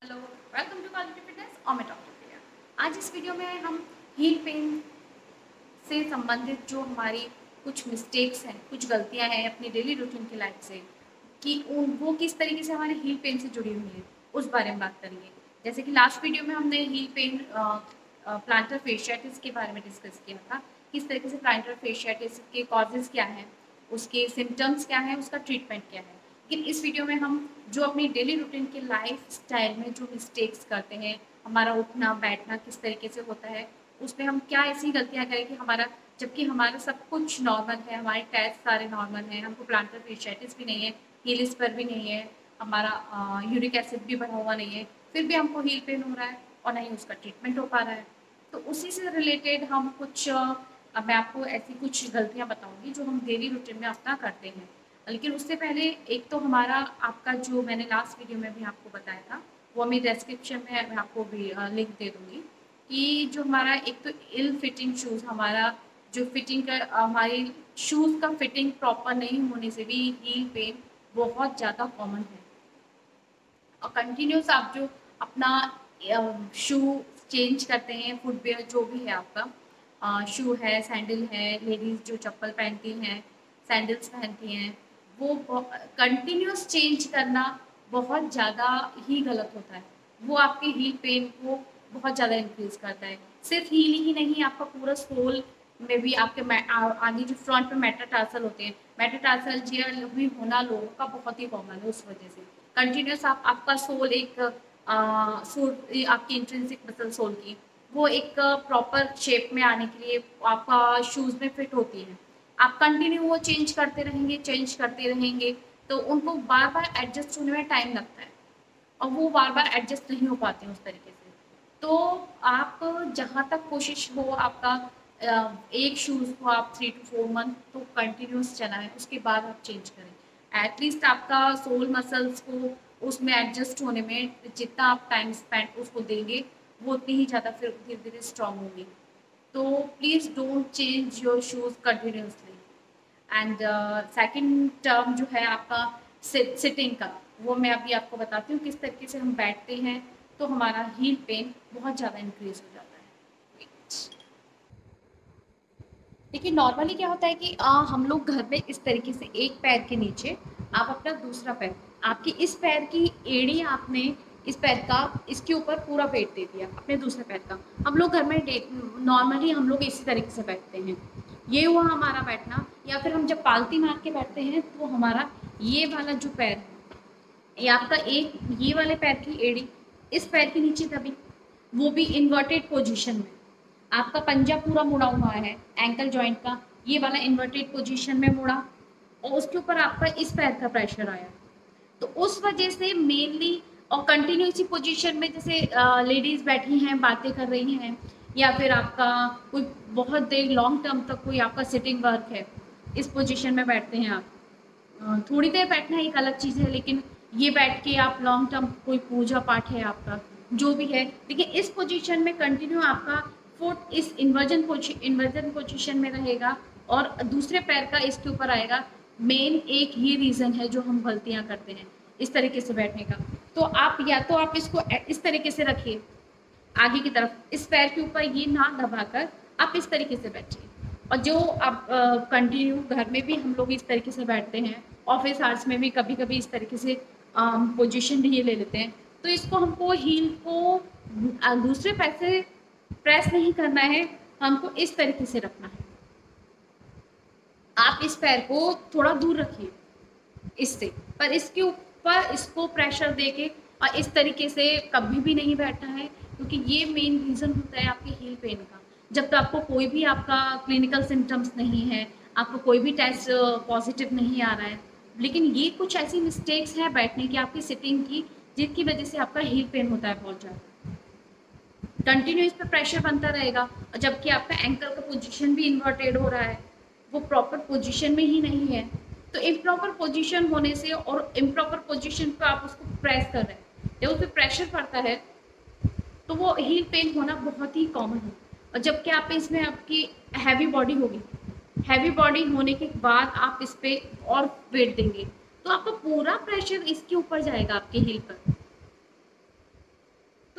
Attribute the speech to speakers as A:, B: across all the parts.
A: Hello, welcome to positive fitness और मैं doctor प्रिया। आज इस वीडियो में हम हील पेन से संबंधित जो हमारी कुछ मिस्टेक्स हैं, कुछ गलतियां हैं अपनी डेली रूटीन की लाइफ से, कि वो किस तरीके से हमारे हील पेन से जुड़ी हुई हैं, उस बारे में बात करेंगे। जैसे कि लास्ट वीडियो में हमने हील पेन प्लांटर फेशियाटिस के बारे में डिस्कस किया था, किस तरीके से प्लांटर फेशियाटिस के कॉजेज क्या हैं, उसके सिम्टम्स क्या हैं, उसका ट्रीटमेंट क्या है। लेकिन इस वीडियो में हम जो अपनी डेली रूटीन के लाइफ स्टाइल में जो मिस्टेक्स करते हैं, हमारा उठना बैठना किस तरीके से होता है, उसमें हम क्या ऐसी गलतियां करें कि हमारा, जबकि हमारा सब कुछ नॉर्मल है, हमारे टेस्ट सारे नॉर्मल हैं, हमको प्लांटर फेशियाटिस भी नहीं है, हील स्पर भी नहीं है, हमारा यूरिक एसिड भी बढ़ा हुआ नहीं है, फिर भी हमको हील पेन हो रहा है और नहीं उसका ट्रीटमेंट हो पा रहा है। तो उसी से रिलेटेड हम कुछ मैं आपको ऐसी कुछ गलतियां बताऊंगी जो हम डेली रूटीन में अपना करते हैं। लेकिन उससे पहले एक तो हमारा आपका जो मैंने लास्ट वीडियो में भी आपको बताया था, वो मैं डिस्क्रिप्शन में मैं आपको भी लिंक दे दूंगी, कि जो हमारा एक तो इल फिटिंग शूज़, हमारा जो फिटिंग का हमारी शूज़ का फिटिंग प्रॉपर नहीं होने से भी हील पेन बहुत ज़्यादा कॉमन है। और कंटिन्यूस आप जो अपना शू चेंज करते हैं, फुटवेयर जो भी है आपका, शू है, सैंडल है, लेडीज़ जो चप्पल पहनती हैं, सैंडल्स पहनती हैं, वो कंटिन्यूस चेंज करना बहुत ज़्यादा ही गलत होता है। वो आपके हील पेन को बहुत ज़्यादा इंक्रीज करता है। सिर्फ हील ही नहीं, आपका पूरा सोल में भी आपके आगे जो फ्रंट में मेटाटार्सल होते हैं, मेटाटार्सल जियर भी होना लोगों का बहुत ही कॉमन है। उस वजह से कंटिन्यूस आपका सोल एक सोल, आपकी इंट्रिंसिक मसल सोल की वो एक प्रॉपर शेप में आने के लिए आपका शूज़ में फिट होती है। आप कंटिन्यू वो चेंज करते रहेंगे, तो उनको बार बार एडजस्ट होने में टाइम लगता है और वो बार बार एडजस्ट नहीं हो पाते हैं उस तरीके से। तो आप जहाँ तक कोशिश हो आपका एक शूज़ को आप 3 to 4 मंथ तो कंटिन्यूस चलाएं, उसके बाद आप चेंज करें। एटलीस्ट आपका सोल मसल्स को उसमें एडजस्ट होने में जितना आप टाइम स्पेंड उसको देंगे, वो उतनी ही ज़्यादा फिर धीरे धीरे स्ट्रांग होंगी। तो please don't change your shoes continuously. And second term जो है आपका सिटिंग का, वो मैं अभी आपको बताती हूँ किस तरीके से हम बैठते हैं तो हमारा हील पेन बहुत ज़्यादा इंक्रीज हो जाता है। देखिए, नॉर्मली क्या होता है कि हम लोग घर में इस तरीके से एक पैर के नीचे आप अपना दूसरा पैर, आपकी इस पैर की एड़ी, आपने इस पैर का इसके ऊपर पूरा वेट दे दिया अपने दूसरे पैर का। हम लोग घर में नॉर्मली हम लोग इसी तरीके से बैठते हैं। ये हुआ हमारा बैठना। या फिर हम जब पालती मार के बैठते हैं तो हमारा ये वाला जो पैर है, ये आपका एक ये वाले पैर की एड़ी इस पैर के नीचे दबी, वो भी इन्वर्टेड पोजीशन में। आपका पंजा पूरा मुड़ा हुआ है, एंकल जॉइंट का ये वाला इन्वर्टेड पोजीशन में मुड़ा, और उसके ऊपर आपका इस पैर का प्रेशर आया। तो उस वजह से मेनली, और कंटिन्यू इसी पोजीशन में, जैसे लेडीज बैठी हैं बातें कर रही हैं, या फिर आपका कोई बहुत देर लॉन्ग टर्म तक कोई आपका सिटिंग वर्क है, इस पोजीशन में बैठते हैं आप। थोड़ी देर बैठना एक अलग चीज़ है, लेकिन ये बैठ के आप लॉन्ग टर्म कोई पूजा पाठ है आपका जो भी है, लेकिन इस पोजीशन में कंटिन्यू आपका फुट इस इन्वर्जन पोजीशन में रहेगा और दूसरे पैर का इसके ऊपर आएगा। मेन एक ये रीज़न है जो हम गलतियां करते हैं इस तरीके से बैठने का। तो आप या तो आप इसको इस तरीके से रखिए आगे की तरफ, इस पैर के ऊपर ये ना दबाकर आप इस तरीके से बैठिए। और जो आप कंटिन्यू घर में भी हम लोग इस तरीके से बैठते हैं, ऑफिस आवर्स में भी कभी कभी इस तरीके से पोजीशन भी ये ले लेते हैं। तो इसको हमको हील को दूसरे पैर से प्रेस नहीं करना है, हमको इस तरीके से रखना है। आप इस पैर को थोड़ा दूर रखिए इससे, पर इसके ऊपर इसको प्रेशर देके और इस तरीके से कभी भी नहीं बैठना है, क्योंकि ये मेन रीज़न होता है आपके हील पेन का। जब तक आपको कोई भी आपका क्लिनिकल सिम्टम्स नहीं है, आपको कोई भी टेस्ट पॉजिटिव नहीं आ रहा है, लेकिन ये कुछ ऐसी मिस्टेक्स हैं बैठने की, आपकी सिटिंग की, जिसकी वजह से आपका हील पेन होता है बहुत ज़्यादा। कंटिन्यू इस पर प्रेशर बनता रहेगा, और जबकि आपका एंकल का पोजीशन भी इन्वर्टेड हो रहा है, वो प्रॉपर पोजीशन में ही नहीं है। तो इम्प्रॉपर पोजीशन होने से, और इम्प्रॉपर पोजीशन पर आप उसको प्रेस कर रहे हैं, जब उस पर प्रेशर पड़ता है तो वो हील पेन होना बहुत ही कॉमन है। और जबकि आप इसमें आपकी हैवी बॉडी होगी, हैवी बॉडी होने के बाद आप इस पर और वेट देंगे, तो आपका पूरा प्रेशर इसके ऊपर जाएगा आपके हील पर।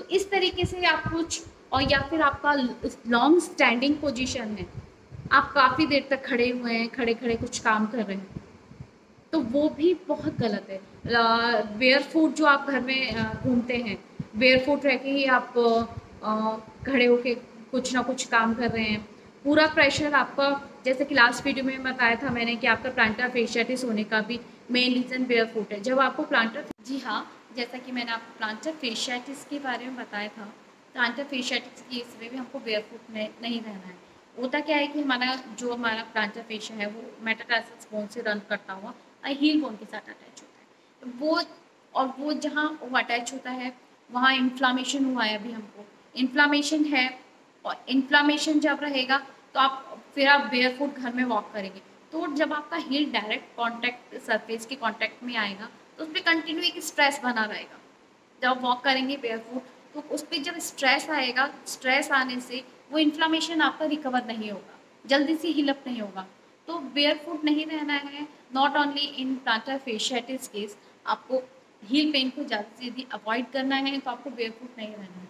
A: तो इस तरीके से आप कुछ, और या फिर आपका लॉन्ग स्टैंडिंग पोजीशन है, आप काफ़ी देर तक खड़े हुए हैं, खड़े खड़े कुछ काम कर रहे हैं, तो वो भी बहुत गलत है। बेयर फुट जो आप घर में घूमते हैं, बेयर फुट रह के ही आप खड़े होके कुछ ना कुछ काम कर रहे हैं, पूरा प्रेशर आपका, जैसे कि लास्ट वीडियो में बताया था मैंने कि आपका प्लांटर फेशियाटिस होने का भी मेन रीज़न बेयर फुट है। जब आपको प्लांटर, जी हाँ, जैसा कि मैंने आपको प्लांटर फेशियाटिस के बारे में बताया था, प्लांटर फेशियाटिस की इसमें भी हमको बेयर फुट में नहीं रहना है। होता क्या है कि हमारा प्लांटर फेशिया है वो मेटाटार्सल बोन से रन करता हुआ हील बोन के साथ अटैच होता है। तो वो जहाँ वो अटैच होता है वहाँ इन्फ्लामेशन हुआ है, अभी हमको इन्फ्लामेशन है, और इन्फ्लामेशन जब रहेगा तो फिर आप बेयरफुट घर में वॉक करेंगे, तो जब आपका हील डायरेक्ट कॉन्टैक्ट सरफेस के कॉन्टैक्ट में आएगा तो उस पर कंटिन्यू एक स्ट्रेस बना रहेगा। जब वॉक करेंगे बेयरफुट तो उस पर जब स्ट्रेस आएगा, स्ट्रेस आने से वो इन्फ्लामेशन आपका रिकवर नहीं होगा, जल्दी से हील अप नहीं होगा। तो बेयरफुट नहीं रहना है, not only in plantar fasciitis case. आपको हील पेन को ज़्यादा से ज़्यादा अवॉइड करना है तो आपको बेयरफुट नहीं रहना है।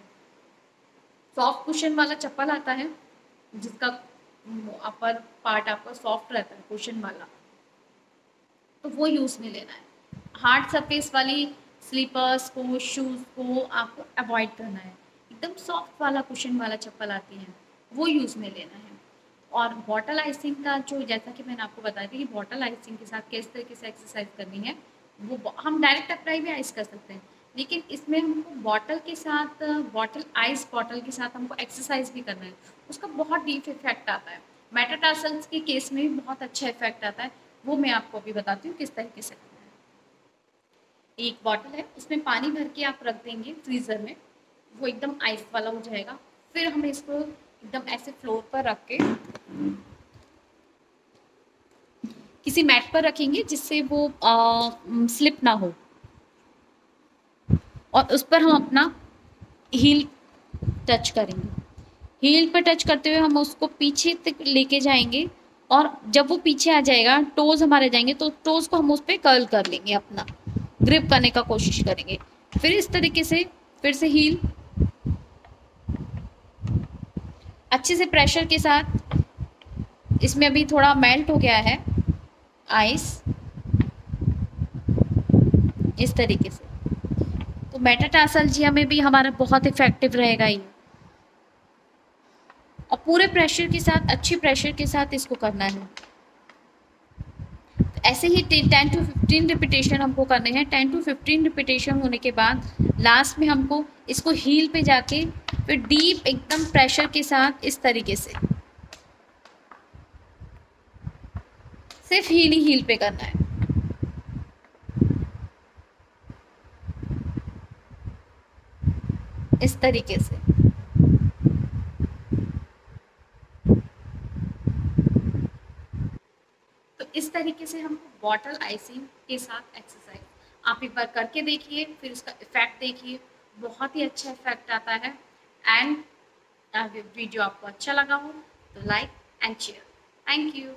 A: सॉफ्ट कुशन वाला चप्पल आता है जिसका अपर पार्ट आपका सॉफ्ट रहता है, कुशन वाला, तो वो यूज़ में लेना है। हार्ड सरफेस वाली स्लीपर्स को, शूज़ को आपको अवॉइड करना है। एकदम सॉफ्ट वाला कुशन वाला चप्पल आती है वो यूज़ में लेना है। और बॉटल आइसिंग का जो, जैसा कि मैंने आपको बताया था कि बॉटल आइसिंग के साथ किस तरीके से एक्सरसाइज करनी है, वो हम डायरेक्ट अप्लाई भी आइस कर सकते हैं, लेकिन इसमें हमको बॉटल के साथ, आइस बॉटल के साथ हमको एक्सरसाइज भी करना है। उसका बहुत डीप इफेक्ट आता है, मेटाटार्सल्स के केस में भी बहुत अच्छा इफेक्ट आता है। वो मैं आपको अभी बताती हूँ किस तरीके से करना है। एक बॉटल है, उसमें पानी भर के आप रख देंगे फ्रीज़र में, वो एकदम आइस वाला हो जाएगा। फिर हमें इसको एकदम ऐसे फ्लोर पर रख के किसी मैट पर रखेंगे जिससे वो स्लिप ना हो, और उस पर हम अपना हील टच करेंगे। हील पर टच करते हुए हम उसको पीछे तक लेके जाएंगे, और जब वो पीछे आ जाएगा, टोज हमारे जाएंगे, तो टोज को हम उस पर कर्ल कर लेंगे, अपना ग्रिप करने का कोशिश करेंगे। फिर इस तरीके से फिर से हील अच्छे से प्रेशर के साथ, इसमें अभी थोड़ा मेल्ट हो गया है आइस, इस तरीके से। तो मेटाटार्सल्जिया में भी हमारा बहुत इफेक्टिव रहेगा ये, और पूरे प्रेशर के साथ, अच्छी प्रेशर के साथ इसको करना है। तो ऐसे ही 10 to 15 रिपीटेशन हमको करने हैं। 10 to 15 रिपीटेशन होने के बाद लास्ट में हमको इसको हील पे जाके फिर डीप एकदम प्रेशर के साथ इस तरीके से सिर्फ हील ही हील पे करना है, इस तरीके से। तो इस तरीके से हमको बॉटल आइसिंग के साथ एक्सरसाइज आप एक बार करके देखिए, फिर उसका इफेक्ट देखिए, बहुत ही अच्छा इफेक्ट आता है। एंड वीडियो आपको अच्छा लगा हो तो like and share. Thank you.